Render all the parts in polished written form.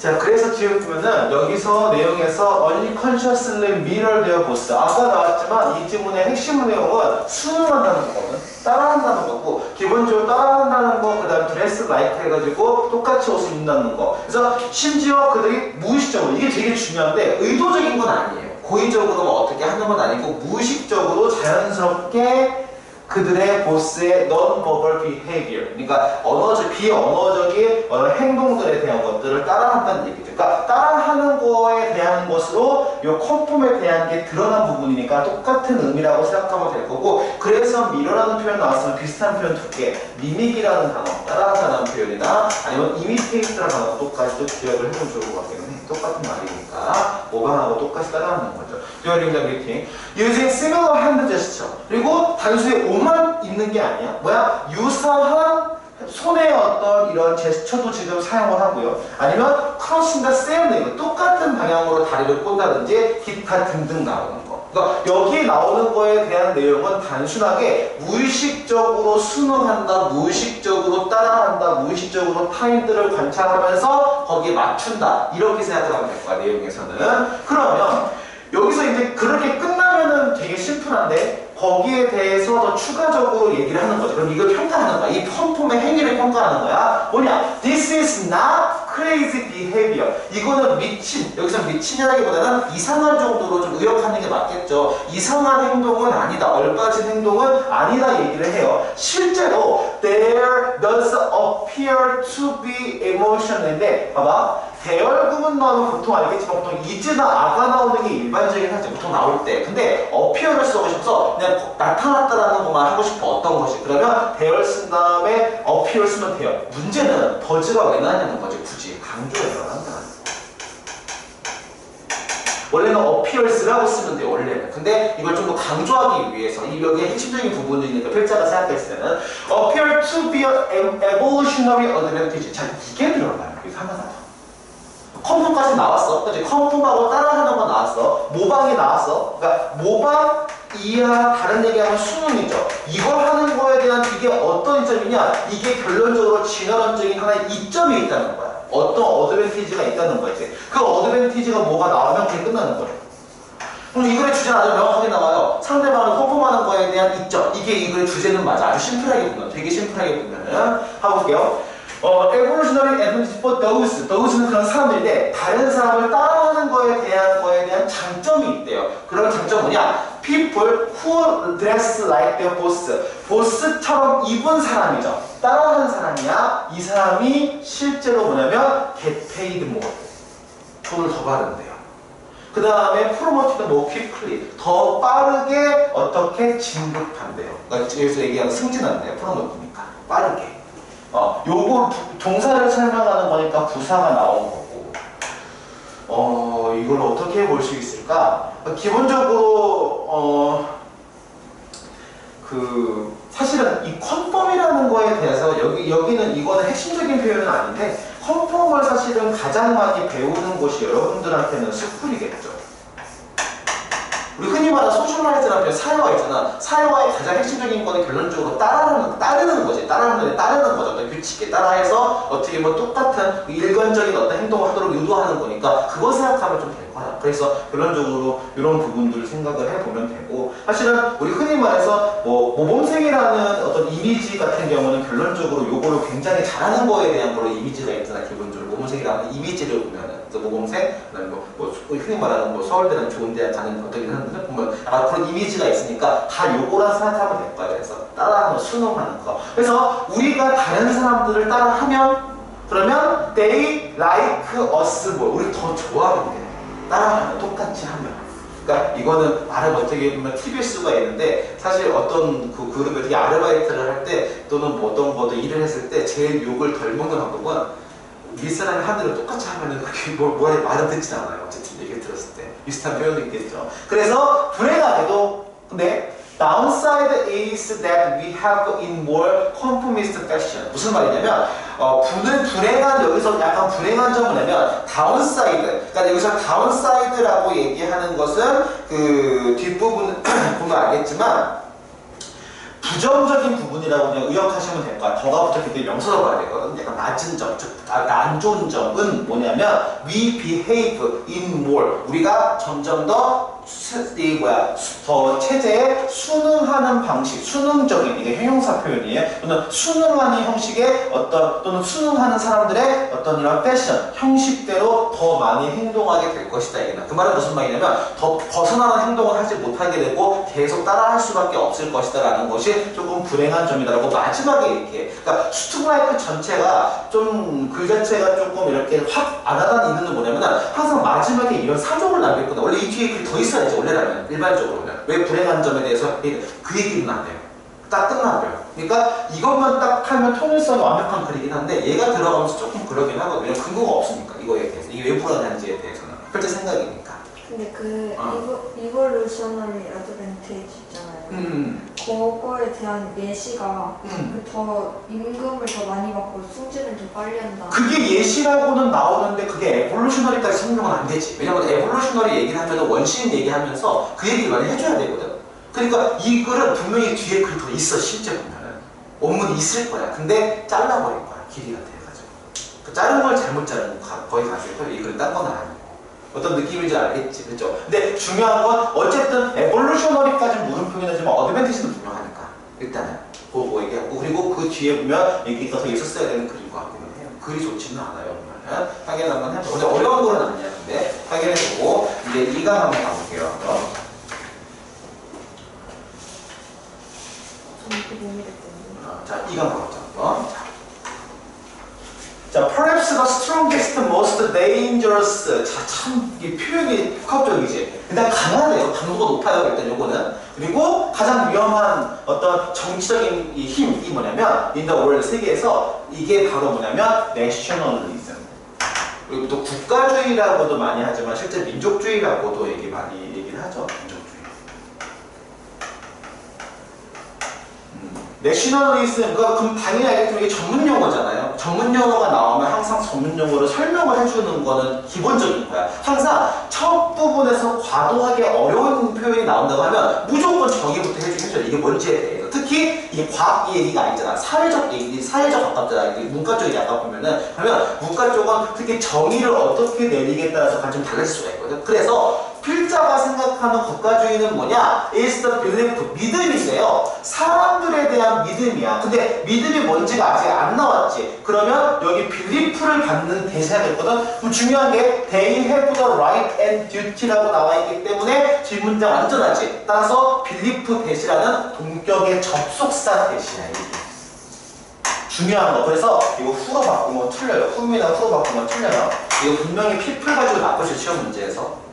자, 그래서 지금 보면은 여기서 내용에서 unconsciously mirror their boss. 아까 나왔지만 이 지문의 핵심 내용은 순응한다는 거거든. 따라한다는 거고, 기본적으로 따라한다는 거, 그 다음에 dress like 해가지고 똑같이 옷을 입는다는 거. 그래서 심지어 그들이 무의식적으로, 이게 되게 중요한데, 의도적인 건 아니에요. 고의적으로 뭐 어떻게 하는 건 아니고, 무의식적으로 자연스럽게 그들의 보스의 non-verbal behavior, 그러니까 비언어적인 행동들에 대한 것들을 따라한다는 얘기죠. 그러니까 따라하는 거에 대한 것으로 이 컨폼에 대한 게 드러난 부분이니까 똑같은 의미라고 생각하면 될 거고, 그래서 미러라는 표현 나왔으면 비슷한 표현 두 개, 미믹이라는 단어, 따라한다는 표현이나 아니면 imitate라는 단어 똑같이 기억을 해보면 좋을 것 같겠네. 똑같은 말이니까 모방하고 똑같이 따라하는 거죠. During the meeting, using similar hand gesture. 그리고 단순히 옷만 입는 게 아니야. 뭐야? 유사한 손의 어떤 이런 제스처도 지금 사용을 하고요. 아니면 crossing the same leg, 똑같은 방향으로 다리를 꼰다든지 기타 등등 나오는 거. 그러니까 여기 나오는 거에 대한 내용은 단순하게 무의식적으로 순응한다, 무의식적으로 따라한다, 무의식적으로 타인들을 관찰하면서 거기에 맞춘다, 이렇게 생각하면 될 거야, 내용에서는. 그러면 여기서 이제 그렇게 끝나면은 되게 심플한데 거기에 대해서 더 추가적으로 얘기를 하는 거죠. 그럼 이걸 평가하는 거야. 이 컨폼의 행위를 평가하는 거야. 뭐냐? This is not crazy behavior. 이거는 미친, 여기서 미친이라기보다는 이상한 정도로 좀 의역하는 게 맞겠죠. 이상한 행동은 아니다, 얼빠진 행동은 아니다 얘기를 해요. 실제로 there does appear to be emotion인데 봐봐. 대얼구문 나오면 보통 알겠지만 보통 is나 a가 나오는 게 일반적인 하지 보통 나올 때. 근데 appear를 쓰고 싶어서 그냥 나타났다라는 것만 하고 싶어. 어떤 것이. 그러면 대얼 쓴 다음에 appear 쓰면 돼요. 문제는 does가 왜 나왔냐는 거지. 굳이 강조해서 한다. 원래는 appears라고 쓰면 돼요, 원래는. 근데 이걸 좀 더 강조하기 위해서, 이 여기에 핵심적인 부분이니까 필자가 생각했을 때는 appear to be an evolutionary advantage. 자, 이게 들어가요. 여기서 하나. 컨펌까지 나왔어. 그치? 컨펌하고 따라하는 거 나왔어. 모방이 나왔어. 그러니까 모방, 이하, 다른 얘기하면 수능이죠. 이걸 하는 거에 대한 이게 어떤 이점이냐? 이게 결론적으로 진화론적인 하나의 이점이 있다는 거야. 어떤 어드밴티지가 있다는 거지. 그 어드밴티지가 뭐가 나오면 그게 끝나는 거예요. 그럼 이 글의 주제는 아주 명확하게 나와요. 상대방을 컨펌하는 거에 대한 이점. 이게 이 글의 주제는 맞아. 아주 심플하게 보면, 되게 심플하게 보면은. 해볼게요. evolutionary advantage for those. those는 그런 사람들인데 다른 사람을 따라하는 거에 대한 장점이 있대요. 그런 장점은 뭐냐? people who dress like their boss. 보스처럼 입은 사람이죠. 따라하는 사람이야. 이 사람이 실제로 뭐냐면 get paid more. 돈을 더 받는데요. 그 다음에 promoted more quickly. 더 빠르게 어떻게 진급한대요. 그러니까 여기서 얘기하는 승진한대요. promote니까. 빠르게. 요거 동사를 설명하는 거니까 부사가 나온 거고. 이걸 어떻게 볼 수 있을까? 기본적으로 사실은 이 컨펌이라는 거에 대해서 여기는 이거는 핵심적인 표현은 아닌데 컨펌을 사실은 가장 많이 배우는 곳이 여러분들한테는 스쿨이겠죠. 우리 흔히 말하는 소셜라이즈라는 표현, 사회화 있잖아. 사회화의 가장 핵심적인 거는 결론적으로 따르는 거지. 따르는 거죠. 어떤 규칙에 따라해서 어떻게 뭐 똑같은 일관적인 어떤 행동을 하도록 유도하는 거니까 그거 생각하면 좀 될 거야. 그래서 결론적으로 이런 부분들을 생각을 해보면 되고, 사실은 우리 흔히 말해서 뭐 모범생이라는 어떤 이미지 같은 경우는 결론적으로 요거를 굉장히 잘하는 거에 대한 그런 이미지가 있잖아. 기본적으로 모범생이라는 이미지를 보면은 모범생, 그다음에 뭐 흔히 말하는 뭐 서울대는 좋은 대학 가는 어떻게 하는데 보면 그런 이미지가 있으니까 다 요거라 생각하면 될 거야. 그래서 따라하는 거, 순응하는 거. 그래서 우리가 다른 사람들을 따라하면 그러면 they like us more. 우리 더 좋아하게 돼. 따라하면 똑같이 하면. 그러니까 이거는 어떻게 보면 팁일 수가 있는데 사실 어떤 그 그룹에 되게 아르바이트를 할 때 또는 뭐 일을 했을 때 제일 욕을 덜 먹는 방법은 윗사람이 하늘을 똑같이 하면은 그게 뭐에 말은 듣진 않아요. 어쨌든 얘기를 들었을 때 비슷한 표현도 있겠죠. 그래서 불행하게도 근데 downside is that we have in more conformist fashion. 무슨 말이냐면 여기서 약간 불행한 점은 뭐냐면 downside. 그러니까 여기서 downside라고 얘기하는 것은 그 뒷부분 보면 알겠지만 부정적인 부분이라고 그냥 의역하시면 될 거야. 더가 붙었기 때문에 명사로 봐야 되거든. 약간 낮은 점, 즉 안 좋은 점은 뭐냐면 we behave in more. 우리가 점점 더 더 체제에 순응하는 방식, 순응적인, 이게 형용사 표현이에요. 또는 순응하는 형식의 어떤, 또는 순응하는 사람들의 어떤 이런 패션, 형식대로 더 많이 행동하게 될 것이다. 그 말은 무슨 말이냐면 더 벗어나는 행동을 하지 못하게 되고 계속 따라할 수밖에 없을 것이다 라는 것이 조금 불행한 점이다라고 마지막에 이렇게, 그러니까 슈투라이크 전체가 좀 글 자체가 조금 이렇게 확 안하다는 이유는 뭐냐면 항상 마지막에 이런 사족을 남겼거든. 원래 이 뒤에 글이 더 있어야지, 원래라면 일반적으로는. 왜 불행한 점에 대해서 그 얘기는 안 돼요. 딱 끝나고요. 그러니까 이것만 딱 하면 통일성이 완벽한 글이긴 한데 얘가 들어가면서 조금 그러긴 하거든요. 근거가 없으니까 이거에 대해서. 이게 왜 불안한지에 대해서는 실제 생각이니까. 근데 그 이볼루셔너리 어드밴티지 있잖아요. 그거에 대한 예시가 더 임금을 더 많이 받고 승진을 더 빨리 한다. 그게 예시라고는 나오는데 그게 에볼루셔너리까지 설명은 안 되지. 왜냐면 에볼루셔너리 얘기를 하면 원시인 얘기하면서 그 얘기를 많이 해줘야 되거든. 그러니까 이 글은 분명히 뒤에 글 더 있어. 실제 보면은 원문이 있을 거야. 근데 잘라버린 거야. 길이가 돼가지고. 그 자른 걸 잘못 자른 거 거의 갔을 거야. 이 글은 딴 건 아니고. 어떤 느낌인지 알겠지, 그죠? 근데 중요한 건 어쨌든 에볼루셔너리까지는 물음표긴 하지만 어드밴티지는 분명하니까 일단은 그거 얘기하고, 그리고 그 뒤에 보면 여기가 더 있었어야 되는 글인 것 같기는 해요. 글이 좋지는 않아요. 보면 확인 한번 해보고, 근데 어려운 글은 아니야. 근데 확인해보고 이제 2강 한번 가볼게요. 자, 2강 가보자. 자, perhaps the strongest, most dangerous. 자, 참, 이 표현이 복합적이지. 일단 강하네요. 강도가 높아요. 일단 요거는. 그리고 가장 위험한 어떤 정치적인 이 힘이 뭐냐면, in the world, 세계에서 이게 바로 뭐냐면, nationalism. 그리고 또 국가주의라고도 많이 하지만, 실제 민족주의라고도 많이 얘기를 하죠. 민족주의. 내셔널리즘, 그럼 당연히 알겠지만 이게 전문 용어잖아요. 전문 용어가 나오면 항상 전문 용어로 설명을 해주는 거는 기본적인 거야. 항상 첫 부분에서 과도하게 어려운 표현이 나온다고 하면 무조건 정의부터 해줘야 이게 뭔지에 대해서. 특히 이게 과학 얘기가 아니잖아. 사회적 얘기, 사회적 가깝잖아. 문과 쪽이 아까 보면은, 그러면 문과 쪽은 특히 정의를 어떻게 내리기에 따라서 좀 달라질 수가 있거든. 그래서 필자가 생각하는 국가주의는 뭐냐? is the belief, 믿음인데요. 사람들에 대한 믿음이야. 근데 믿음이 뭔지가 아직 안 나왔지. 그러면 여기 belief를 받는 대세가 됐거든. 그럼 중요한 게 they have the right and duty라고 나와 있기 때문에 질문장 완전하지. 따라서 belief 대시라는 동격의 접속사 대시야. 이게. 중요한 거. 그래서 이거 후로 바꾸면 틀려요. 후미나 후로 바꾸면 틀려요. 이거 분명히 people 가지고 나쁘죠. 시험 문제에서.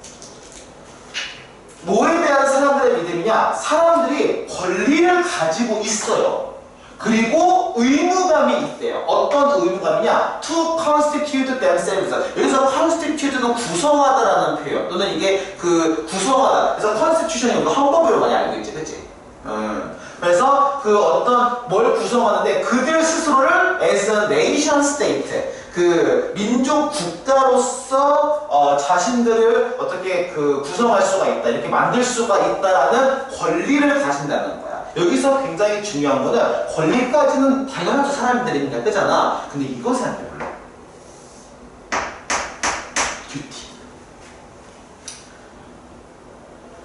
뭐에 대한 사람들의 믿음이냐? 사람들이 권리를 가지고 있어요. 그리고 의무감이 있대요. 어떤 의무감이냐? To constitute themselves. 여기서 constitute는 구성하다라는 표현, 또는 이게 그 구성하다. 그래서 constitution이 우리가 헌법으로 많이 알고 있지, 그치? 그래서 그 어떤 뭘 구성하는데 그들 스스로를 as a nation state, 그 민족 국가로서 자신들을 어떻게 그 구성할 수가 있다, 이렇게 만들 수가 있다라는 권리를 가진다는 거야. 여기서 굉장히 중요한 거는 권리까지는 당연하죠. 사람들이니까, 그잖아. 근데 이것이 안 돼요.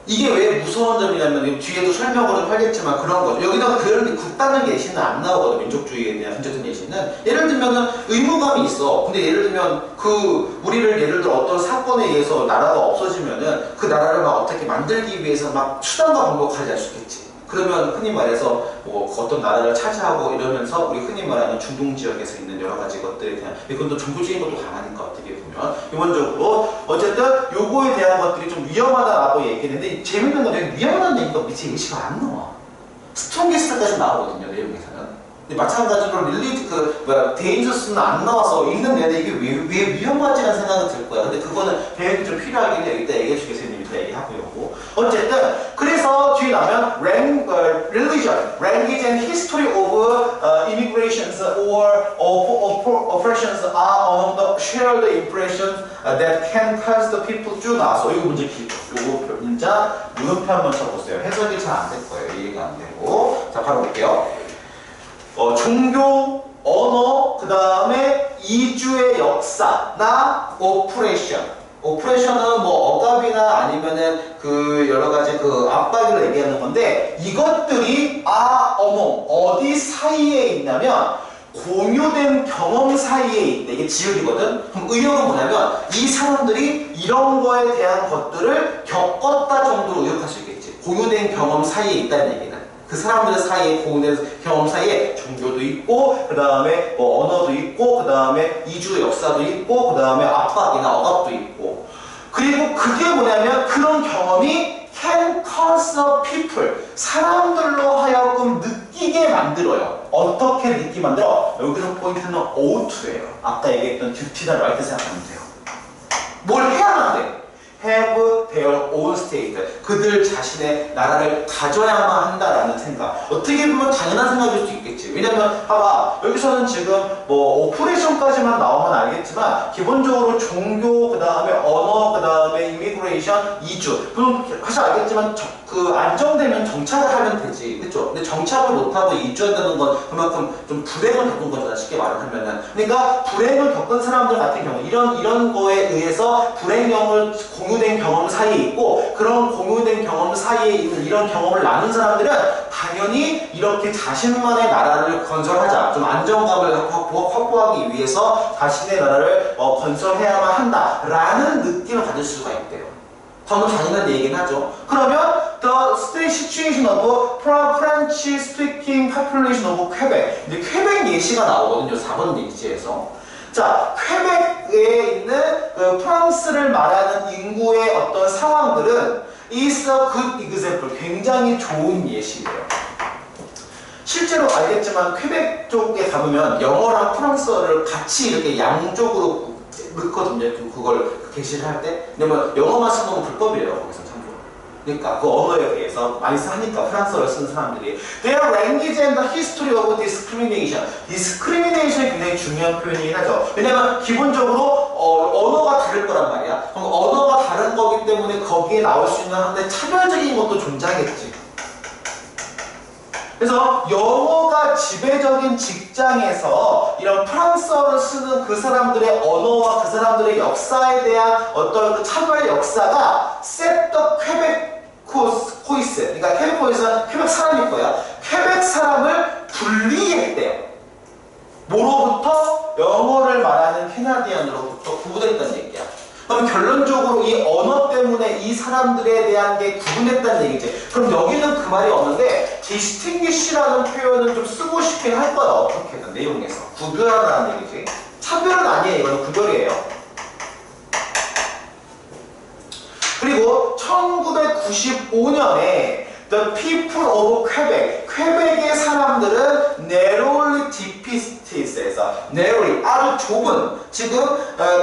이게 왜 무서운 점이냐면 뒤에도 설명을 하겠지만 그런 거죠. 여기다 그런 국다는 예시는 안 나오거든. 민족주의에 대한 현재적인 예시는. 예를 들면은 의무감이 있어. 근데 예를 들면 그 우리를 예를 들어 어떤 사건에 의해서 나라가 없어지면은 그 나라를 막 어떻게 만들기 위해서 막 수단과 방법을 가져갈 수 있겠지. 그러면 흔히 말해서 뭐 어떤 나라를 차지하고 이러면서 우리 흔히 말하는 중동 지역에서 있는 여러 가지 것들에 대한, 이건 또 종교적인 것도 강하니까 어떻게 보면 기본적으로 어쨌든 요거에 대한 것들이 좀 위험하다라고 얘기했는데, 재밌는 건 여기 위험하다는 얘기가 밑에 예시가 안 나와. 스트롱게스트까지 나오거든요, 내용에서는. 근데 마찬가지로 데인저스는 안 나와서 읽는 내내 이게 왜 위험하지라는 생각이 들 거야. 근데 그거는 배역이 좀 필요하긴 해. 이따 얘기해 주겠어요. 이따 얘기하고요. 어쨌든 그래서 그래서 뒤에 나면 religion, language and history of immigrations or oppressions are among the shared impressions that can cause the people 쭉 나와서 이거 문제 길죠. 이거 문자 문음표 한번 쳐보세요. 해석이 잘 안 될 거예요. 이해가 안 되고. 자, 바로 볼게요. 종교, 언어, 그 다음에 이주의 역사나 오프레션. 오프레션은 뭐 억압이나 아니면은 그 여러 가지 그 압박을 얘기하는 건데 이것들이 어디 사이에 있냐면 공유된 경험 사이에 있다. 이게 지역이거든. 그럼 의역은 뭐냐면 이 사람들이 이런 거에 대한 것들을 겪었다 정도로 의역할 수 있겠지. 공유된 경험 사이에 있다는 얘기는. 그 사람들 사이에 공유된 경험 사이에 종교도 있고 그 다음에 뭐 언어도 있고 그 다음에 이주의 역사도 있고 그 다음에 압박이나 억압도 있고 그리고 그게 뭐냐면 그런 경험이 can cause people 사람들로 하여금 느끼게 만들어요. 어떻게 느끼게 만들어? 여기서 포인트는 oughto예요. 아까 얘기했던 duty나 right 생각하면 돼요. 뭘 해야만 돼. have their own state. 그들 자신의 나라를 가져야만 한다라는 생각. 어떻게 보면 당연한 생각일 수 있겠지. 왜냐면 봐봐 여기서는 지금 뭐 오퍼레이션까지만 나오면 알겠지만 기본적으로 종교 그 다음에 언어 그 다음에 이미그레이션 이주 그럼 사실 알겠지만 그 안정되면 정착을 하면 되지 그쵸? 근데 정착을 못하고 이주한다는 건 그만큼 좀 불행을 겪은 거잖아 쉽게 말을 하면은. 그러니까 불행을 겪은 사람들 같은 경우 이런 거에 의해서 불행형을 공유된 경험 사이에 있고 그런 공유된 경험 사이에 있는 이런 경험을 나눈 사람들은 당연히 이렇게 자신만의 나라를 건설하자 좀 안정감을 확보하기 위해서 자신의 나라를 건설해야만 한다라는 느낌을 가질 수가 있대요. 너무 당연한 얘기긴 하죠. 그러면 the situation of French speaking population of Quebec 이제 퀘벡 예시가 나오거든요. 4번 예시에서. 자, 퀘벡에 있는 그 프랑스를 말하는 인구의 어떤 상황들은 is a good example. 굉장히 좋은 예시예요. 실제로 알겠지만 퀘벡 쪽에 가보면 영어랑 프랑스어를 같이 이렇게 양쪽으로 넣거든요. 그걸 게시를 할 때. 왜냐면 영어만 쓰는 건 불법이에요. 거기서 참고로. 그러니까 그 언어에 대해서 많이 하니까 프랑스어를 쓰는 사람들이 Their language and the history of discrimination. discrimination이 굉장히 중요한 표현이긴 하죠. 왜냐면 기본적으로 언어가 다를 거란 말이야. 그럼 언어가 다른 거기 때문에 거기에 나올 수 있는 한데 차별적인 것도 존재하겠지. 그래서 영어가 지배적인 직장에서 이런 프랑스어를 쓰는 그 사람들의 언어와 그 사람들의 역사에 대한 어떤 그 차별 역사가 set the Quebec cois 그러니까 퀘벡 코이스는 퀘벡 사람일 거야. 퀘벡 사람을 분리했대요. 뭐로부터? 영어를 말하는 캐나디언으로부터 구분했다는 얘기야. 그럼 결론적으로 이 언어 때문에 이 사람들에 대한 게 구분했다는 얘기지. 그럼 여기는 그 말이 없는데 distinguish라는 표현을 좀 쓰고 싶긴 할 거야. 어떻게든 내용에서. 구별하라는 얘기지. 차별은 아니에요. 이거는 구별이에요. 그리고 1995년에 The people of Quebec, 퀘벡의 사람들은 narrowly depicted에서 narrowly 아주 좁은 지금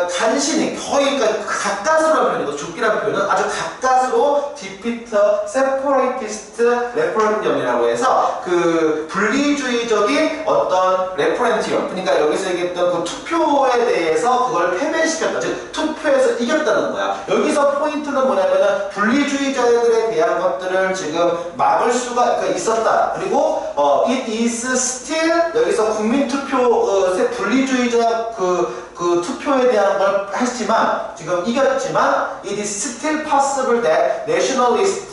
간신히 거의 가까스로 표현이고 좁기라는 표현은 아주 가까스로 depict separatist referendum이라고 해서 그 분리주의적인 어떤 referendum 그러니까 여기서 얘기했던 그 투표에 대해서 그걸 패배시켰다 즉 투표에서 이겼다는 거야. 여기서 포인트는 뭐냐면은 분리주의자들에 대한 것들을 지금 막을 수가 있었다. 그리고 it is still 여기서 국민투표 분리주의자 그 투표에 대한 걸 했지만 지금 이겼지만 it is still possible that nationalist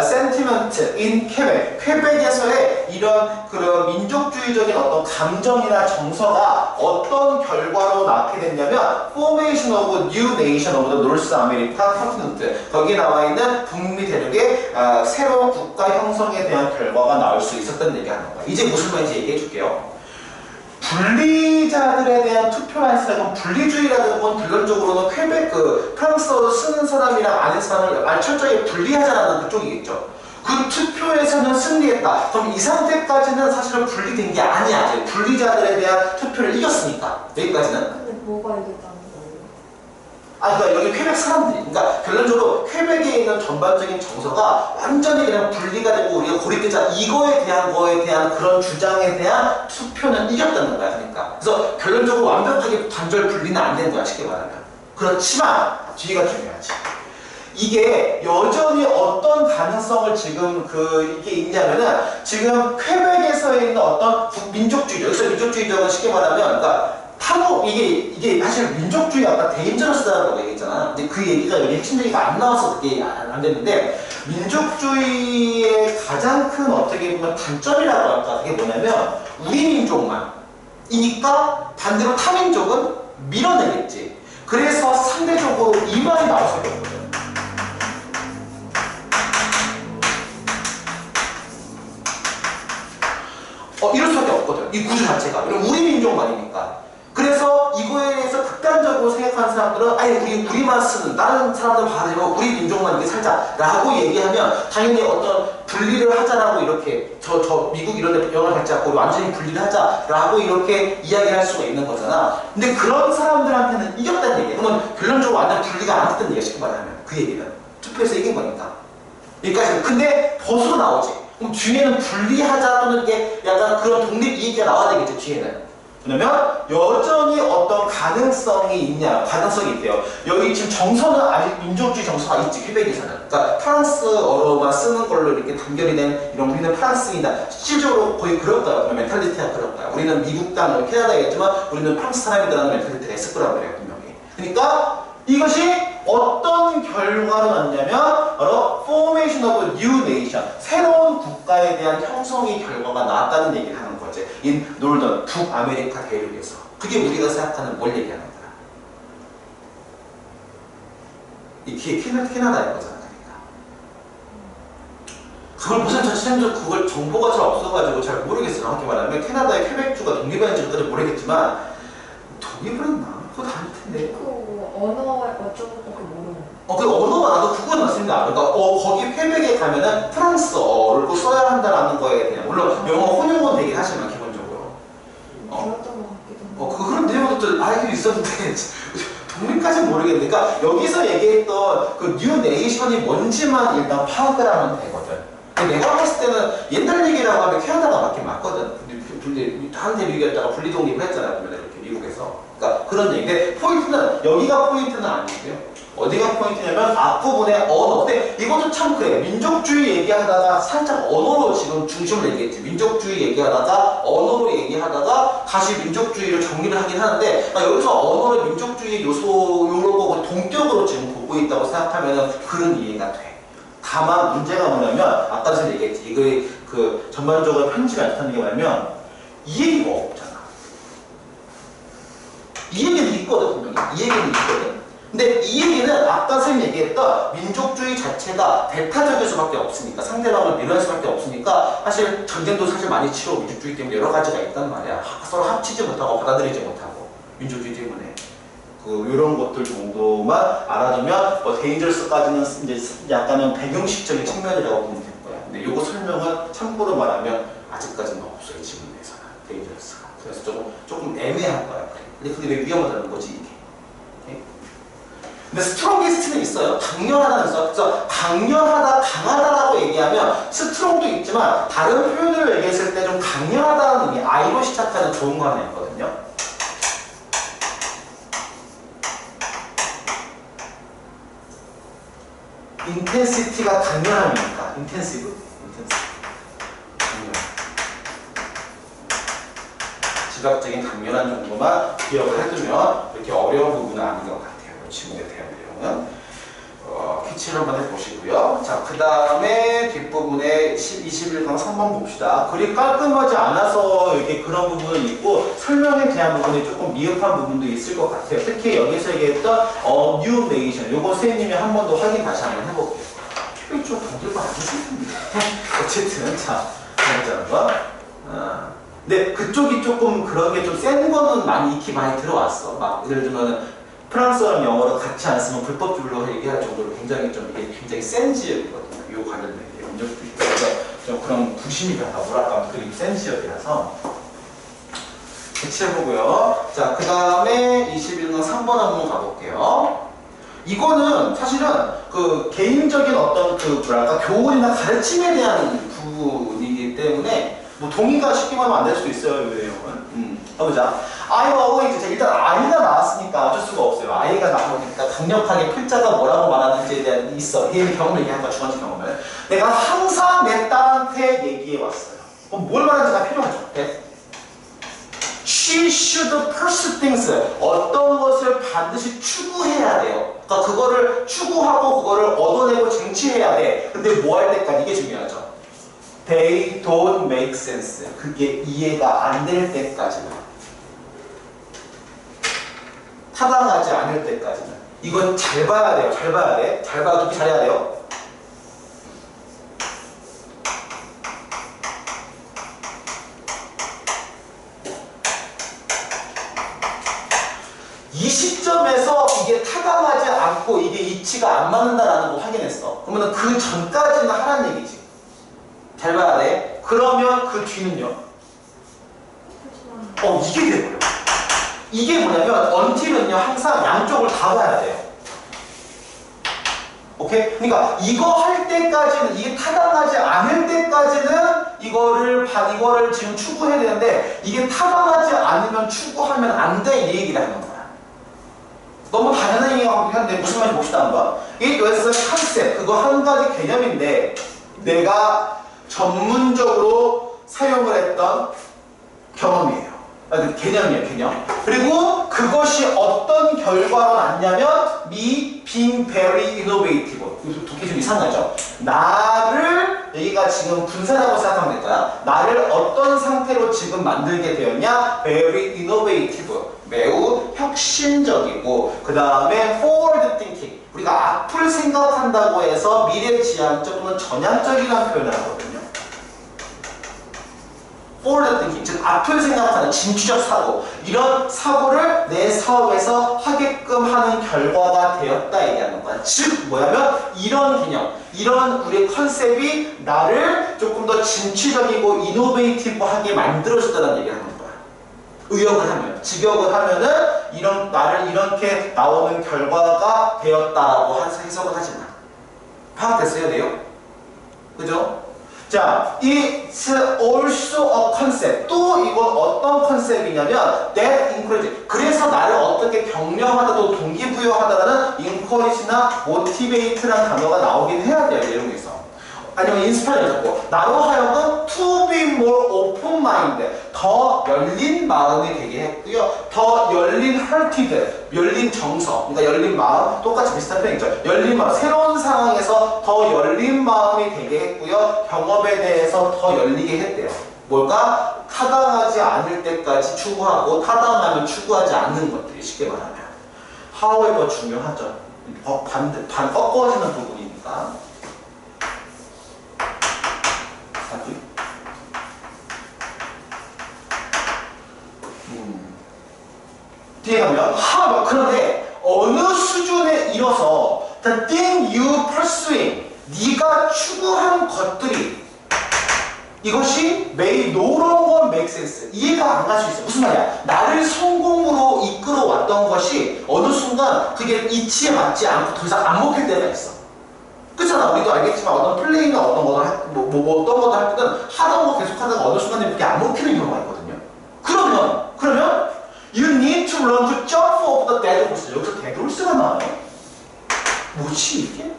sentiment in Quebec 퀘벡에서의 이런 그런 민족주의적인 어떤 감정이나 정서가 어떤 결과로 낳게 됐냐면 formation of new nation of the North America continent 거기에 나와 있는 북미 대륙의 새로운 국가 형성에 대한 결과가 나올 수 있었다는 얘기하는 거야. 이제 무슨 말인지 얘기해 줄게요. 분리자들에 대한 투표만 했을 때 분리주의라는 건 결론적으로는 퀘벡 프랑스어를 쓰는 사람이랑 아는 사람을 철저히 분리하자라는 그쪽이겠죠. 그 투표에서는 승리했다. 그럼 이 상태까지는 사실은 분리된 게 아니야. 이제 분리자들에 대한 투표를 이겼으니까 여기까지는. 근데 뭐가 이겼다는 거예요? 그러니까 여기 퀘벡 사람들이, 그러니까 결론적으로 퀘벡에 있는 전반적인 정서가 완전히 그냥 분리가 되고 우리가 고립되자 이거에 대한 거에 대한 그런 주장에 대한 투표는 이겼다는 거야. 그러니까 그래서 결론적으로 완벽하게 단절 분리는 안 된 거야, 쉽게 말하면. 그렇지만 뒤가 중요하지. 이게 여전히 어떤 가능성을 지금 이게 있냐면은 지금 퀘벡에서 있는 어떤 민족주의적, 여기서 민족주의적은 쉽게 말하면 그러니까 이게 사실 민족주의 아까 데인저러스라고 얘기했잖아. 근데 그 얘기가 여기 핵심 얘기가 안 나와서 그게 안 됐는데 민족주의의 가장 큰 어떻게 보면 단점이라고 할까 그게 뭐냐면 우리 민족만이니까 반대로 타민족은 밀어내겠지. 그래서 상대적으로 이 말이 나올 수밖에 없거든. 이럴 수밖에 없거든. 이 구조 자체가. 우리 민족만이니까. 그래서 이거에 대해서 극단적으로 생각하는 사람들은 아예 우리만 쓰는 다른 사람들 봐가지고 우리 민족만 이렇게 살자라고 얘기하면 당연히 어떤 분리를 하자라고 이렇게 저 미국 이런 데 영향을 받지 않고 완전히 분리를 하자라고 이렇게 이야기할 수가 있는 거잖아. 근데 그런 사람들한테는 이겼다는 얘기야. 그러면 결론적으로 완전 분리가 안 됐다는 얘기야. 쉽게 말하면 그 얘기는 투표에서 이긴 거니까. 여기까지. 근데 벗어 나오지. 그럼 뒤에는 분리하자 또는 이게 약간 그런 독립 이익이 나와야 되겠죠. 뒤에는. 왜냐면 여전히 어떤 가능성이 있냐, 가능성이 있대요. 여기 지금 정서는 아직 민족주의 정서가 있지, 퀘벡에서는. 그러니까 프랑스어로만 쓰는 걸로 이렇게 단결이 된 이런 우리는 프랑스인이다. 실질적으로 거의 그럴 거야. 멘탈리티가 그럴 거야. 우리는 미국 땅, 캐나다겠지만 우리는 프랑스 사람이라는 멘탈리티가 있을 거란 말이에요, 분명히. 그러니까 이것이 어떤 결과로 났냐면 바로 Formation of New Nation, 새로운 국가에 대한 형성의 결과가 나왔다는 얘기를 하는 거지. 인 놀던 북아메리카 대륙에서. 그게 우리가 생각하는 뭘 얘기하는 거야? 이게 캐나다인 거잖아. 그걸 무슨 전체적으로 그걸 정보가 잘 없어가지고 잘 모르겠어. 정확히 말하면 캐나다의 퀘벡주가 독립했는지까지 모르겠지만 독립을 했나? 그거 다를 텐데. 언어 어쩌고저쩌고 모르는. 그 언어가 나도 그건 맞습니다. 그러니까 거기 퀘벡에 가면은 프랑스어를 써야 한다라는 거에 대한 물론 영어 혼용은 되긴 하지만 기본적으로. 들었던 것 같기도 하고. 그런 내용도 알고 있었는데 독립까지는 모르겠는데, 그러니까 여기서 얘기했던 그 뉴 네이션이 뭔지만 일단 파악을 하면 되거든. 내가 봤을 때는 옛날 얘기라고 하면 캐나다가 맞긴 맞거든. 한 대륙이었다가 분리독립을 했잖아요. 이렇게 미국에서. 그러니까 그런 얘기인데 포인트는 여기가 포인트는 아니고요. 어디가 포인트냐면 앞부분의 언어. 근데 이것도 참 그래. 민족주의 얘기하다가 살짝 언어로 지금 중심을 얘기했지. 민족주의 얘기하다가 언어로 얘기하다가 다시 민족주의를 정리를 하긴 하는데 여기서 언어를 민족주의 요소 요로 동격으로 지금 보고 있다고 생각하면 그런 이해가 돼. 다만 문제가 뭐냐면 아까 전에 얘기했지. 이거 그 전반적으로 편집이 안 되는 게 뭐냐면 이 얘기가 없잖아. 이 얘기는 있거든, 분명히. 이 얘기는 있거든. 근데 이 얘기는 아까 선생님 얘기했던 민족주의 자체가 배타적일 수밖에 없으니까, 상대방을 밀어낼 수밖에 없으니까 사실 전쟁도 사실 많이 치르고 민족주의 때문에 여러 가지가 있단 말이야. 서로 합치지 못하고 받아들이지 못하고 민족주의 때문에. 이런 것들 정도만 알아두면 데인저러스까지는 이제 약간은 배경식적인 측면이라고 보면 될 거야. 근데 이거 설명은 참고로 말하면 아직까지는 없어요, 지금에서는 데인저러스가. 그래서 조금 애매한 거야. 근데 그게 왜 위험하다는 거지 이게. 오케이? 근데 스트롱기스트는 있어요. 강렬하다는 거. 그래서 강렬하다, 강하다라고 얘기하면 스트롱도 있지만 다른 표현으로 얘기했을 때 좀 강렬하다는 의미, I로 시작하는 좋은 거 하나 있거든요. 인텐시티가 강렬함이니까. 인텐시브. 강렬. 지각적인 강렬한 정도만 기억을 해두면 이렇게 어려운 부분은 아닌 것 같아요. 지문에 대한 내용은. 키치를 한번 해보시고요. 자, 그 다음에 뒷부분에 21강 3번 봅시다. 그리 깔끔하지 않아서 이렇게 그런 부분은 있고 설명에 대한 부분이 조금 미흡한 부분도 있을 것 같아요. 특히 여기서 얘기했던 New Nation. 요거 선생님이 한 번 더 확인 다시 한번 해볼게요. 좀 건들고 안 했을 텐데. 어쨌든 자, 괜찮은 거. 근데 그쪽이 조금 그런 게 좀 센 거는 많이 익히 많이 들어왔어. 막 예를 들면 프랑스어랑 영어를 같이 안 쓰면 불법주의로 얘기할 정도로 굉장히 좀 이게 굉장히 센 지역이거든요. 요 관련된 게 민족주의에서 좀 그런 부심이 변화, 뭐랄까 그리고 센 지역이라서 같이 해보고요. 자, 그 다음에 21강 3번 한번 가볼게요. 이거는 사실은 그 개인적인 어떤 그 뭐랄까 교훈이나 가르침에 대한 부분이기 때문에 뭐 동의가 쉽게 말하면 안 될 수도 있어요, 이 내용은. 해보자. I always, 일단 I가 나왔으니까 어쩔 수가 없어요. I가 나오니까 강력하게 필자가 뭐라고 말하는지에 대한 있어. 개인의 경험을 얘기한 거야, 주관식 경험을. 내가 항상 내 딸한테 얘기해 왔어요. 그럼 뭘 말하는지가 필요하죠. 네? She should pursue things. 어떤 것을 반드시 추구해야 돼요. 그러니까 그거를 추구하고 그거를 얻어내고 쟁취해야 돼. 근데 뭐 할 때까지 이게 중요하죠. They don't make sense. 그게 이해가 안 될 때까지는. 타당하지 않을 때까지는. 이건 잘 봐야 돼요. 잘 봐야 돼. 잘 봐야 듣기 잘해야 돼요. 이 시점에서 이게 타당하지 않고 이게 이치가 안 맞는다라는 거 확인했어. 그러면 그 전까지는 하라는 얘기지. 잘 봐야 돼. 그러면 그 뒤는요? 이게 돼버려. 이게 뭐냐면 until은요 항상 양쪽을 다 봐야 돼요. 오케이? 그러니까 이거 할 때까지는 이게 타당하지 않을 때까지는 이거를 지금 추구해야 되는데 이게 타당하지 않으면 추구하면 안 돼 이 얘기를 하는 거야. 너무 당연한 얘기가 같긴 한데 무슨 말인지 봅시다 한번. It was a concept. 그거 한 가지 개념인데 내가 전문적으로 사용을 했던 경험이에요. 개념이에요, 개념. 그리고 그것이 어떤 결과로 났냐면 me being very innovative. 독해 좀 이상하죠? 나를 여기가 지금 분사라고 생각하면 될 거야. 나를 어떤 상태로 지금 만들게 되었냐? very innovative. 매우 혁신적이고 그 다음에 forward thinking. 우리가 앞을 생각한다고 해서 미래지향적 또는 전향적이라는 표현을 하거든요. forward thinking, 즉 앞을 생각하는 진취적 사고, 이런 사고를 내 사업에서 하게끔 하는 결과가 되었다 얘기하는 거야. 즉 뭐냐면 이런 개념, 이런 우리의 컨셉이 나를 조금 더 진취적이고 이노베이티브하게 만들어줬다는 얘기를 하는 거야. 의역을 하면, 직역을 하면은 이런 나를 이렇게 나오는 결과가 되었다라고 해석을 하지만 파악됐어요, 내용? 그죠? 자, it's also a concept. 또 이건 어떤 컨셉이냐면 that encourage. 그래서 나를 어떻게 격려하다 또 동기부여하다라는 encourage나 motivate라는 단어가 나오긴 해야 돼요, 내용에서. 아니면 inspire를 잡고 나로 하여금 to be more open-minded. 더 열린 마음이 되게 했고요. 더 열린 hearted. 열린 정서. 그러니까 열린 마음. 똑같이 비슷한 표현이죠. 열린 마음. 새로운 상황에서 더 열린 마음이 되게 했고요. 경험에 대해서 더 열리게 했대요. 뭘까? 타당하지 않을 때까지 추구하고 타당하면 추구하지 않는 것들이 쉽게 말하면. however 중요하죠. 반 꺾어지는 부분이니까. 뒤에 가면 그런데 어느 수준에 이뤄서 the thing you pursuing, 네가 추구한 것들이 이것이 may no longer make sense, 이해가 안 갈 수 있어. 무슨 말이야? 나를 성공으로 이끌어왔던 것이 어느 순간 그게 이치에 맞지 않고 더 이상 안 먹힐 때가 있어. 그렇잖아. 우리도 알겠지만 어떤 플레이나 어떤 거를 어떤 거를 할 때는 하던 거 계속 하다가 어느 순간에 그게 안 먹히는 경우가 있거든요. 그러면 you need to learn to jump over the dead horse. 여기서 dead horse가 나와요. 뭐지 이게?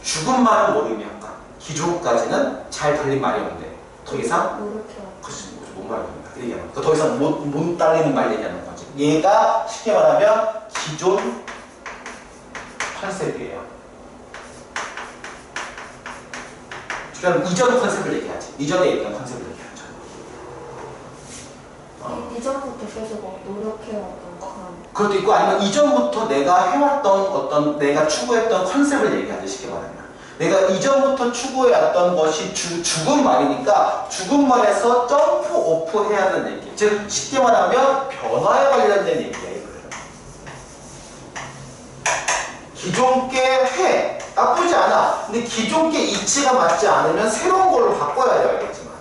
죽은 말은 뭘 의미할까? 기존까지는 잘 달린 말이었는데 더 이상 그치, 못 말합니다. 그 얘기하는 거. 더 이상 못 달리는 말 얘기하는 거지. 얘가 쉽게 말하면 기존 컨셉이에요. 그럼 이전 컨셉을 얘기하지. 이전에 있던 컨셉을 얘기하죠. 이전부터 계속 노력해왔던 그런. 그것도 있고 아니면 이전부터 내가 해왔던 내가 추구했던 컨셉을 얘기하지 쉽게 말하면. 내가 이전부터 추구해왔던 것이 죽은 말이니까 죽은 말에서 점프 오프 해야 하는 얘기. 즉 쉽게 말하면 변화에 관련된 얘기예요. 기존 게 해. 나쁘지 않아. 근데 기존 게 이치가 맞지 않으면 새로운 걸로 바꿔야 돼요. 알겠지만.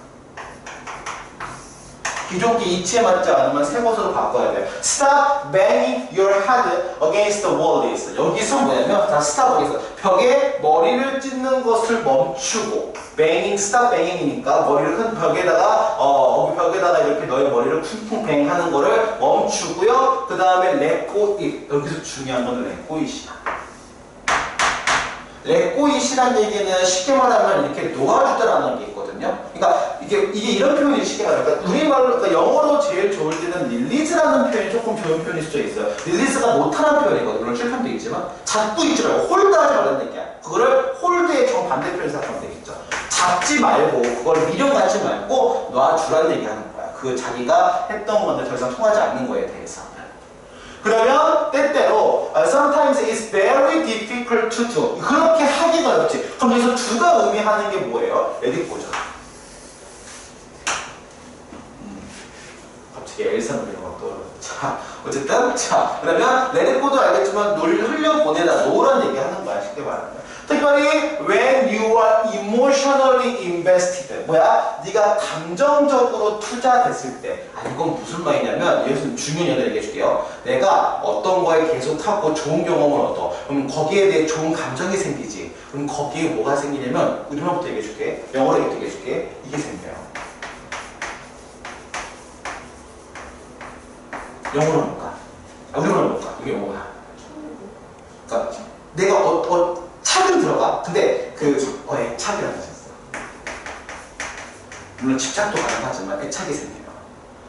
기존기 이치에 맞지 않으면 새 것으로 바꿔야 돼요. Stop banging your head against the wall is. 여기서 뭐냐면 자 stop 여기서 벽에 머리를 찢는 것을 멈추고 banging, stop banging이니까 머리를 큰 벽에다가 벽에다가 이렇게 너의 머리를 쿵쿵 뱅하는 거를 멈추고요. 그 다음에 let go it. 여기서 중요한 건 let go it이야. let go it이라는 얘기는 쉽게 말하면 이렇게 놓아주다라는 게 있거든요. 그러니까 이게 이런 표현이 쉽게 말하면 그러니까 우리말로 그러니까 영어로 제일 좋을 때는 release라는 표현이 조금 좋은 표현일 수도 있어요. release가 못하는 표현이거든요. 물론 실패도 있지만 잡고 있지 말고 홀드하지 말라는 얘기야. 그거를 홀드의 정반대 표현 생각하면 되겠죠. 잡지 말고 그걸 미련하지 말고 놔주라는 얘기하는 거야. 그 자기가 했던 건데 더 이상 통하지 않는 거에 대해서. 그러면 때때로 sometimes it's very difficult to do. 그렇게 하기가 어렵지. 그럼 여기서 do가 의미하는 게 뭐예요? let it go죠. 갑자기 엘사 노래가 막 떠오르네. 자, 어쨌든 자 그러면 let it go도 알겠지만 흘려보내다 놓으라는 얘기하는 거야. 쉽게 말하면. 특별히 when you are emotionally invested 뭐야? 네가 감정적으로 투자됐을 때 이건 무슨 말이냐면 예를 중요한 예를 얘기해 줄게요. 내가 어떤 거에 계속하고 좋은 경험을 얻어 그럼 거기에 대해 좋은 감정이 생기지. 그럼 거기에 뭐가 생기냐면 우리말부터 얘기해 줄게. 영어로 얘기해 줄게. 이게 생겨요. 영어로 뭘까? 우리말로 뭘까? 이게 뭐야? 그러니까 내가 착은 들어가. 근데 애착이라는 것이 있어. 물론 집착도 가능하지만 애착이 생겨요.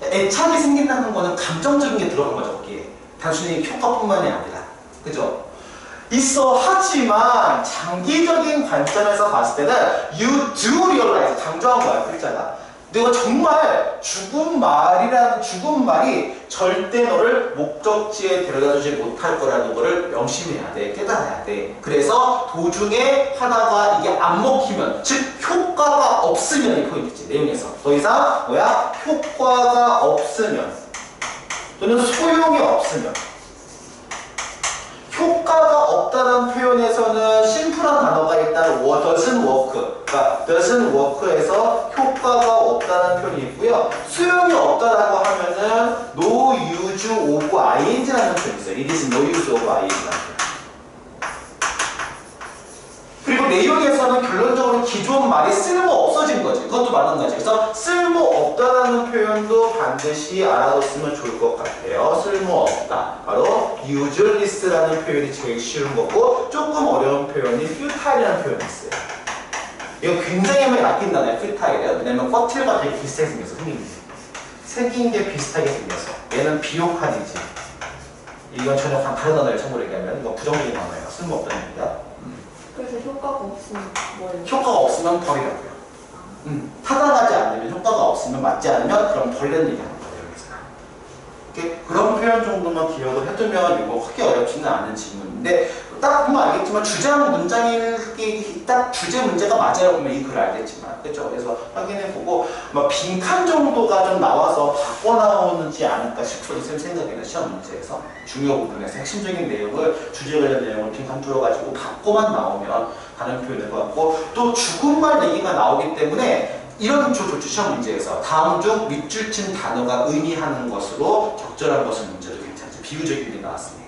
애착이 생긴다는 거는 감정적인 게 들어간 거죠. 거기에. 단순히 효과뿐만이 아니라. 그죠? 있어 하지만 장기적인 관점에서 봤을 때는 you do realize 강조한 거야. 글자가. 내가 정말 죽은 말이 절대 너를 목적지에 데려다주지 못할 거라는 거를 명심해야 돼. 깨달아야 돼. 그래서 도중에 하다가 이게 안 먹히면 즉 효과가 없으면 이 포인트지. 내용에서 더 이상 뭐야? 효과가 없으면 또는 소용이 없으면 효과가 없다는 표현에서는 심플한 단어가 일단 doesn't work. 그러니까 doesn't work에서 효과가 없다는 표현이 있고요. 소용이 없다라고 하면은 no use of ing라는 표현이 있어요. It is no use of ing라는 표현. 그리고 내용에서는 결론적으로 기존 말이 쓸모 없어진 거지. 그것도 마찬가지. 그래서 쓸모 없다라는 표현도 반드시 알아뒀으면 좋을 것 같아요. 쓸모 없다. 바로 useless라는 표현이 제일 쉬운 거고 조금 어려운 표현이 futile 표현이 있어요. 이거 굉장히 많이 낚인 단어예요. futile. 왜냐면 fertile과 되게 비슷하게 생겨서 생긴 게 비슷하게 생겨서 얘는 비옥한이지. 이건 전혀 다른 단어를 참고로 얘기하면 이건 부정적인 단어예요. 쓸모 없다는 얘기다. 그래서 효과가 없으면 뭐예요? 효과가 없으면 버리라고요. 타당하지 않으면 효과가 없으면 맞지 않으면 그럼 버리는 얘기하는 거예요. 이렇게 그런 표현 정도만 기억을 해두면 이거 크게 어렵지는 않은 질문인데 딱 보면 알겠지만 주장 문장이 딱 주제 문제가 맞아요. 보면 이 글을 알겠지만 그렇죠. 그래서 확인해보고 빈칸 정도가 좀 나와서 바꿔 나오는지 않을까 싶어요. 쌤 생각에는 시험 문제에서 중요 부분에서 핵심적인 내용을 주제 관련 내용을 빈칸 뚫어가지고 바꿔만 나오면 다른 표현일 것 같고 또 죽음말 얘기가 나오기 때문에 이런 시험 문제에서 다음 중 밑줄 친 단어가 의미하는 것으로 적절한 것을 문제도 괜찮죠. 비유적인 게 나왔으니까.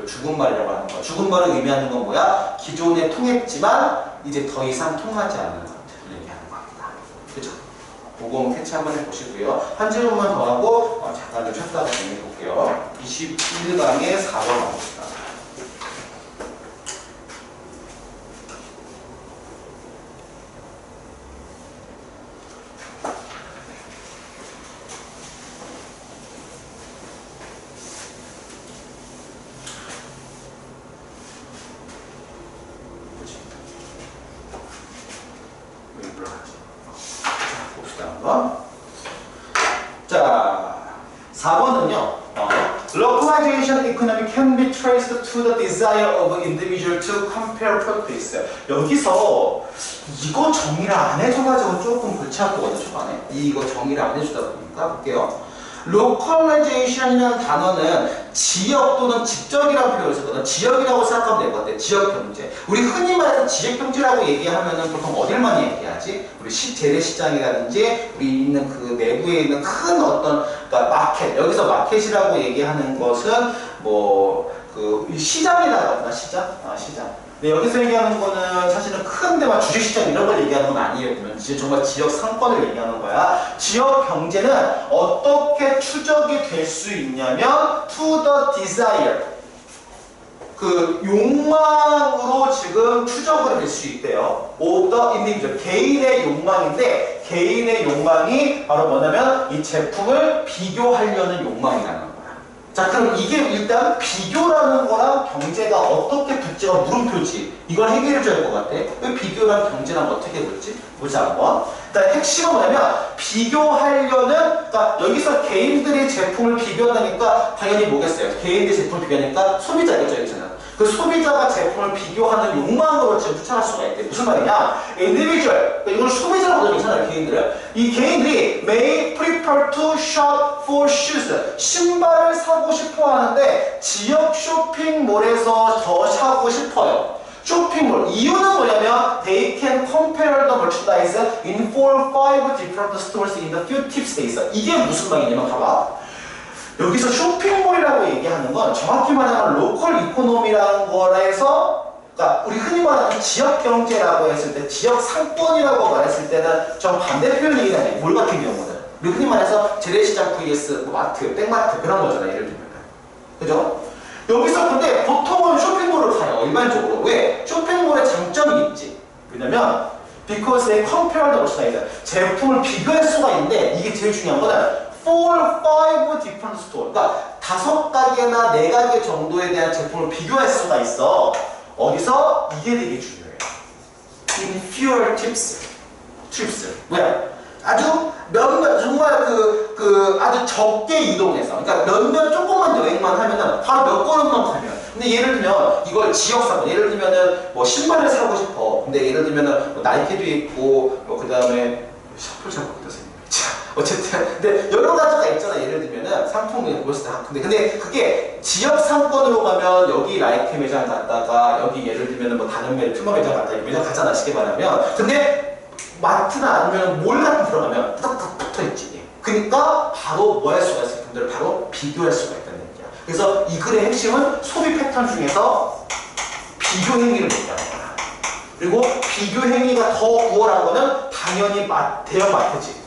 죽음말이라고 하는 거. 죽음말을 의미하는 건 뭐야? 기존에 통했지만 이제 더 이상 통하지 않는 것들을 얘기하는 겁니다. 그죠? 그거 캐치 한번 해보시고요. 한 질문만 더 하고 잠깐 좀 쉬었다가 정리해볼게요. 21강에 4번 가봅시다. 자, 4번은요. Localization economy can be traced to the desire of an individual to compare products. 여기서 이거 정의를 안 해줘가지고 조금 골치 아프거든요, 초반에. 이거 정의를 안 해주다 보니까 볼게요. localization이라는 단어는 지역 또는 직접이라는 표현을 쓰거든. 지역이라고 생각하면 될 것 같아. 지역 경제. 우리 흔히 말해서 지역 경제라고 얘기하면은 보통 어딜 많이 얘기하지? 우리 재래시장이라든지 우리 있는 그 내부에 있는 큰 어떤 그러니까 마켓. 여기서 마켓이라고 얘기하는 것은 뭐 그 시장이라고 하나 시장? 시장. 근데 여기서 얘기하는 거는 사실은 큰 데만 주식시장 이런 걸 얘기하는 건 아니에요. 보면 정말 지역 상권을 얘기하는 거야. 지역 경제는 어떻게 추적이 될 수 있냐면 to the desire 그 욕망으로 지금 추적을 될 수 있대요. of the individual 개인의 욕망인데 개인의 욕망이 바로 뭐냐면 이 제품을 비교하려는 욕망이라는 거야. 자, 그럼 이게 일단 비교라는 거랑 경제가 어떻게 붙지가 물음표지. 이걸 해결해 줘야 할 것 같아. 왜 비교랑 경제랑 어떻게 붙지? 보자 한번. 일단 핵심은 뭐냐면 비교하려는 그러니까 여기서 개인들이 제품을 비교한다니까 당연히 뭐겠어요? 개인들이 제품을 비교하니까 소비자겠죠, 여기서는. 그 소비자가 제품을 비교하는 욕망으로 지금 추천할 수가 있대. 무슨 말이냐? individual. 그러니까 이걸 소비자라고 하죠, 괜찮아요, 개인들을. 이 개인들이 may prefer to shop for shoes. 신발을 사고 싶어 하는데 지역 쇼핑몰에서 더 사고 싶어요. 쇼핑몰. 이유는 뭐냐면 they can compare the merchandise in 4 or 5 different stores in the few tips 돼 있어. 이게 무슨 말이냐면 봐봐. 여기서 쇼핑몰이라고 얘기하는 건 정확히 말하면 로컬 이코노미라는 거에서 그러니까 우리 흔히 말하는 지역 경제라고 했을 때 지역 상권이라고 말했을 때는 좀 반대 표현이긴 해. 뭘 같은 경우는 우리 흔히 말해서 재래시장 vs 뭐 마트, 백마트 그런 거잖아 예를 들면. 그죠? 여기서 근데 보통은 쇼핑몰을 가요. 일반적으로. 왜? 쇼핑몰에 장점이 있지. 왜냐면 because they compare the merchandise. 제품을 비교할 수가 있는데 이게 제일 중요한 거는 4, 5 different store. 그러니까 5가게나 4가게 정도에 대한 제품을 비교할 수가 있어. 어디서? 이게 되게 중요해요. In fewer trips. 뭐야? 아주 몇몇 정말 아주 적게 이동해서 그러니까 몇몇 조그만 여행만 하면은 바로 몇 걸음만 가면 근데 예를 들면 이걸 지역사고 예를 들면은 뭐 신발을 사고 싶어 근데 예를 들면은 뭐 나이키도 있고 뭐 그 다음에 셔플 잘 모르겠어요. 어쨌든 근데 여러 가지가 있잖아. 예를 들면은 상품을 보였을 때 근데 그게 지역 상권으로 가면 여기 라이트 매장 갔다가 여기 예를 들면은 뭐 다른 퓨마 매장 갔다가 매장 가잖아 쉽게 말하면 근데 마트나 아니면 몰 같은 데 들어가면 딱 붙어있지. 그러니까 바로 뭐 할 수가 있을 분들을 바로 비교할 수가 있다는 얘기야. 그래서 이 글의 핵심은 소비 패턴 중에서 비교 행위를 얘기하는 거야. 그리고 비교 행위가 더 우월한 거는 당연히 대형 마트지.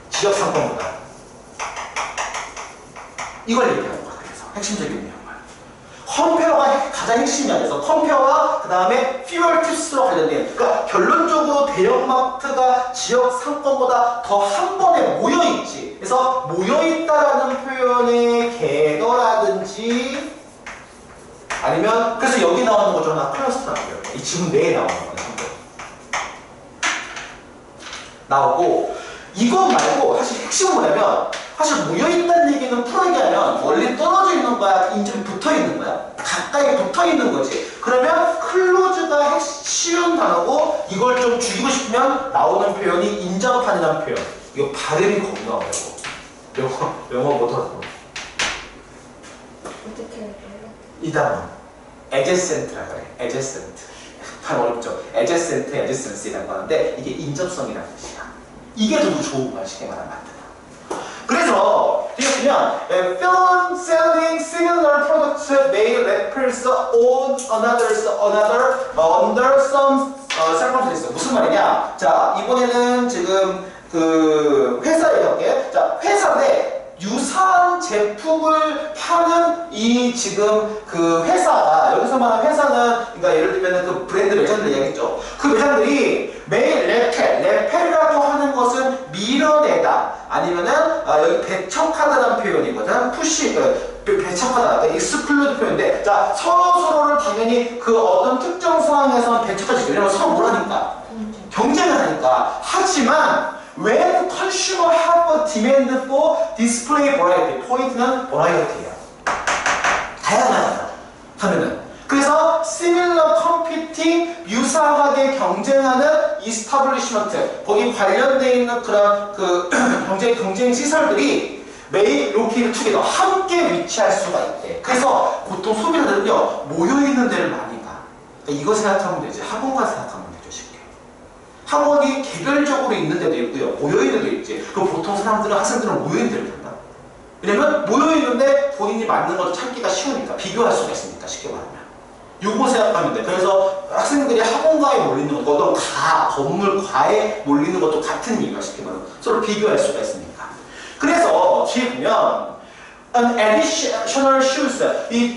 지역 상권보다. 이걸 얘기하는 거야. 그래서 핵심적인 내용은. 컴페어가 가장 핵심이야. 그래서 컴페어와 그 다음에 fewer tips로 관련된 그러니까 결론적으로 대형마트가 지역 상권보다 더 한 번에 모여있지. 그래서 모여있다라는 표현의 궤도라든지 아니면 그래서 여기 나오는 거잖아. 클러스터라고 해요. 이 지문 내에 나오는 거야. 나오고 이거 말고 사실 핵심은 뭐냐면 사실 모여있다는 얘기는 풀어내기 하면 멀리 떨어져 있는 거야? 인접이 붙어 있는 거야? 가까이 붙어 있는 거지. 그러면 클로즈가 쉬운 단어고 이걸 좀 죽이고 싶으면 나오는 표현이 인접한이라는 표현. 이거 발음이 겁나 어려워. 영어 못하고. 어떻게 해요? 이 단어. adjacent라 그래. adjacent. 발 어렵죠. adjacent, adjacency라고 하는데 이게 인접성이라는 뜻이야. 이게 더 좋은 거야. 쉽게 말하면 안 돼. 그래서 뒤에 보면 film selling similar products may replace on another under some circumstances. 무슨 말이냐? 자 이번에는 지금 그 회사에 갈게. 자 회사인데 유사한 제품을 파는 이 지금 그 회사가 여기서 말하는 회사는 그러니까 예를 들면 그 브랜드 매장들 얘기했죠. 그 매장들이 매일 레펠이라고 하는 것은 밀어내다 아니면은 여기 배척하다라는 표현이거든. 푸시 배척하다, 익스클루드 표현인데 자 서로를 당연히 그 어떤 특정 상황에서는 배척하지. 왜냐면 서로 뭘 하니까 경쟁을 하니까. 하지만 when consumer have a demand for display variety, 포인트는 variety야. 다양하다 하면은. 그래서 similar competing, 유사하게 경쟁하는 establishment 거기 관련되어 있는 그런 그 경쟁 시설들이 may locate together 함께 위치할 수가 있대. 그래서 보통 소비자들은요 모여있는 데를 많이 가. 그러니까 이거 생각하면 되지. 학원가 생각하면 되죠. 쉽게. 학원이 개별적으로 있는 데도 있고요. 모여있는 데도 있지. 그럼 보통 학생들은 모여있는 데를 간다. 왜냐면 모여있는데 본인이 맞는 것도 찾기가 쉬우니까 비교할 수가 있으니까 쉽게 말하면. 요거 생각하면 돼. 그래서 학생들이 학원가에 몰리는 것도 건물가에 몰리는 것도 같은 이유가 쉽게 말하면 서로 비교할 수가 있으니까. 그래서 뒤에 보면 an additional shoes 이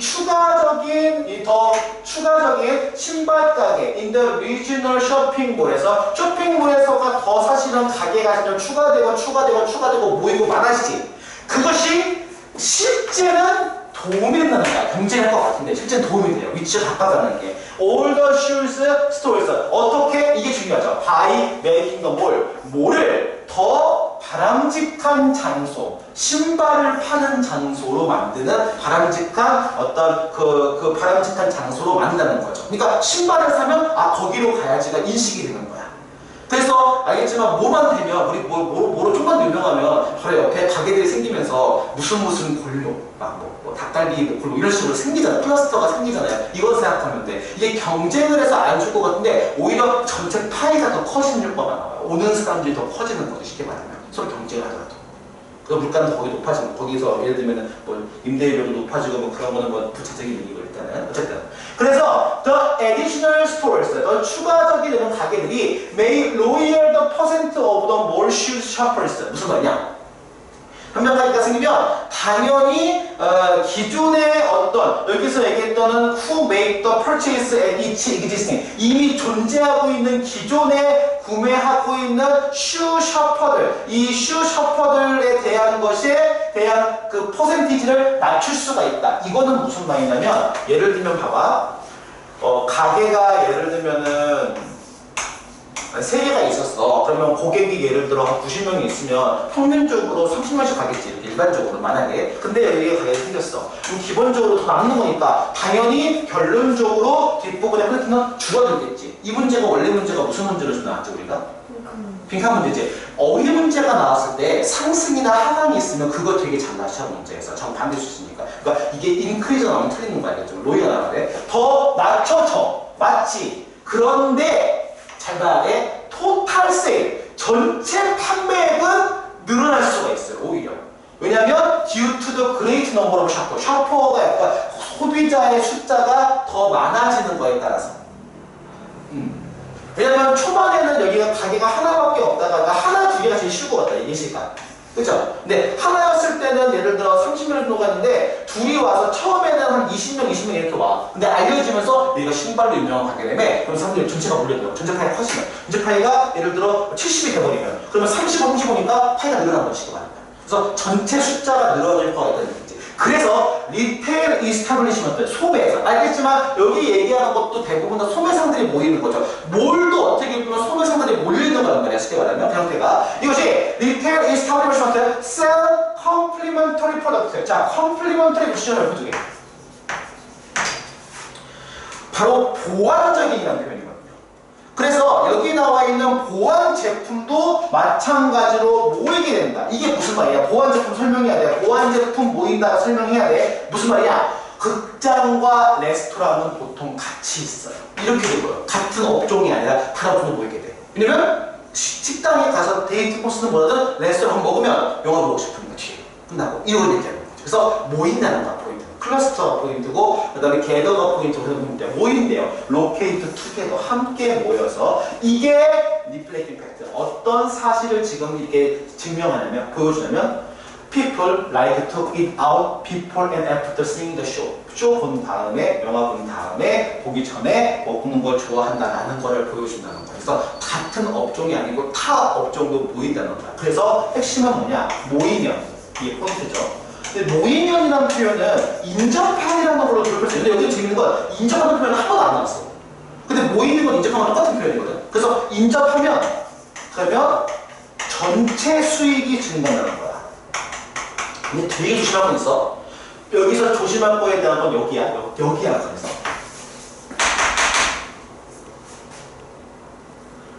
더 추가적인 신발 가게 in the regional shopping mall에서 쇼핑몰에서가 더 사실은 가게가 좀 추가되고 모이고 많아지지. 그것이 실제는 도움이 된다는 거야. 경쟁할 것 같은데 실제는 도움이 돼요. 위치가 가까워지는 게. All the shoes stores 어떻게 이게 중요하죠. By making the mall 몰을 더 바람직한 장소, 신발을 파는 장소로 만드는 바람직한 어떤 그 바람직한 장소로 만든다는 거죠. 그러니까 신발을 사면 거기로 가야지가 인식이 되는 거야. 그래서 알겠지만 뭐만 되면 우리 뭐로 좀만 더 유명하면 바로 옆에 가게들이 생기면서 무슨 골목 닭갈비 골목 이런 식으로 생기잖아요. 클러스터가 생기잖아요. 이거 생각하면 돼. 이게 경쟁을 해서 안 줄 것 같은데 오히려 전체 파이가 더 커지는 효과가 나와요. 오는 사람들이 더 커지는 거죠. 쉽게 말하면 서로 경쟁을 하더라도. 그 물가는 거기 높아지고 거기서 예를 들면 뭐 임대료도 높아지고 뭐 그런 거는 뭐 부차적인 얘기고 일단은 어쨌든 그래서 the additional stores 더 추가적인 이런 가게들이 may lower the percent of the more shoes shoppers 무슨 말이냐? 한명가게가 생기면 당연히 기존의 어떤 여기서 얘기했던 who make the purchase at each existing 이미 존재하고 있는 기존에 구매하고 있는 슈 셔퍼들 이 슈 셔퍼들에 대한 것에 대한 그 퍼센티지를 낮출 수가 있다. 이거는 무슨 말이냐면 예를 들면 봐봐 가게가 예를 들면은 3개가 있었어. 그러면 고객이 예를 들어 90명이 있으면 평균적으로 30명씩 가겠지. 이렇게 일반적으로 만약에. 근데 여기에 가게가 생겼어. 그럼 기본적으로 더 남는 거니까 당연히 결론적으로 뒷부분의 플레이트는 줄어들겠지. 이 문제가 원래 문제가 무슨 문제로 나왔죠 우리가? 빈칸 문제지. 어휘 문제가 나왔을 때 상승이나 하강이 있으면 그거 되게 잘 나셔 문제에서 정반대일 수 있으니까. 그러니까 이게 인크리즈가 나오면 틀리는 거 알겠죠? 로이가 나와야 더 낮춰져. 맞지? 그런데 잘 봐야 돼. 토탈 세일, 전체 판매액은 늘어날 수가 있어요. 오히려. 왜냐하면 due to the great number of shopper. 셔퍼가 약간 소비자의 숫자가 더 많아지는 거에 따라서. 왜냐면 초반에는 여기가 가게가 하나밖에 없다가 하나 두 개가 제일 쉬울 것 같다. 예시가. 그죠? 근데 하나였을 때는 예를 들어 30명 정도 갔는데 둘이 와서 처음에는 한 20명 이렇게 와. 근데 알려지면서 여기가 신발로 유명한 가게라며 그럼 사람들이 전체가 몰려들어. 전체 파이가 커지면. 전체 파이가 예를 들어 70이 돼버리면 그러면 35니까 파이가 늘어나는 것이고 말입니다. 그래서 전체 숫자가 늘어질 것 같다는 얘기지. 그래서 리테일 이스타블리시먼트 소매상 알겠지만 여기 얘기하는 것도 대부분 다 소매상들이 모이는 거죠. 뭘도 어떻게 보면 소매상들이 몰려있는 거란 말이야. 쉽게 말하면 그 형태가 이것이 리테일 이스타블리시먼트 sell complementary product. 자, complementary 무시점을 부두개 바로 보완적인이라는 표현이거든요. 그래서 여기 나와 있는 보완 제품도 마찬가지로 모이게 된다. 이게 무슨 말이야? 보완 제품 설명해야 돼. 보완 제품 모인다가 설명해야 돼. 무슨 말이야? 극장과 레스토랑은 보통 같이 있어요. 이렇게 되고요. 같은 업종이 아니라 다른 업종도 모이게 돼. 왜냐면 식당에 가서 데이트 코스는 뭐라든 레스토랑 먹으면 영화 보고 싶으니까 뒤에 끝나고 이러고 얘기하는 거죠. 그래서 모인다는 거야. 클러스터가 포인트고 그 다음에 게더가 포인트고 모인대요. 로케이트 투게더 함께 모여서 이게 리플레이팅 팩트 어떤 사실을 지금 이렇게 증명하냐면 보여주냐면 people like to eat out before and after seeing the show. 쇼 본 다음에 영화 본 다음에 보기 전에 먹는 걸 좋아한다라는 거를 보여준다는 거예요. 그래서 같은 업종이 아니고 타 업종도 모인다는 거야. 그래서 핵심은 뭐냐? 모이면 이게 포인트죠. 근데 모이면이라는 표현은 인접한이라는 걸로 기록했어요. 근데 여기 재밌는 건 인접하는 표현은 한 번도 안 나왔어. 근데 모이는 건 인접하면 똑같은 표현이거든. 그래서 인접하면 그러면 전체 수익이 증가한다는 거야. 근데 되게 조심할 건 있어. 여기서 조심할 거에 대한 건 여기야. 여기야. 그래서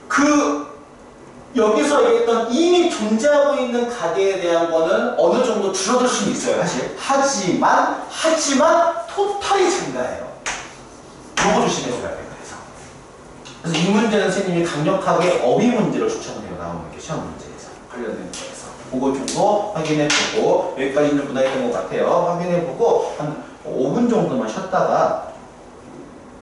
그 여기서 얘기했던 이미 존재하고 있는 가게에 대한 거는 어느 정도 줄어들 수는 있어요, 사실. 하지만 토탈이 증가해요. 요거 조심해줘야 돼요. 그래서 이 문제는 선생님이 강력하게 어휘 문제를 추천해요. 나오는 게 시험 문제에서 관련된 거에서. 그거 정도 확인해보고 여기까지는 무난했던 것 같아요. 확인해보고 한 5분 정도만 쉬었다가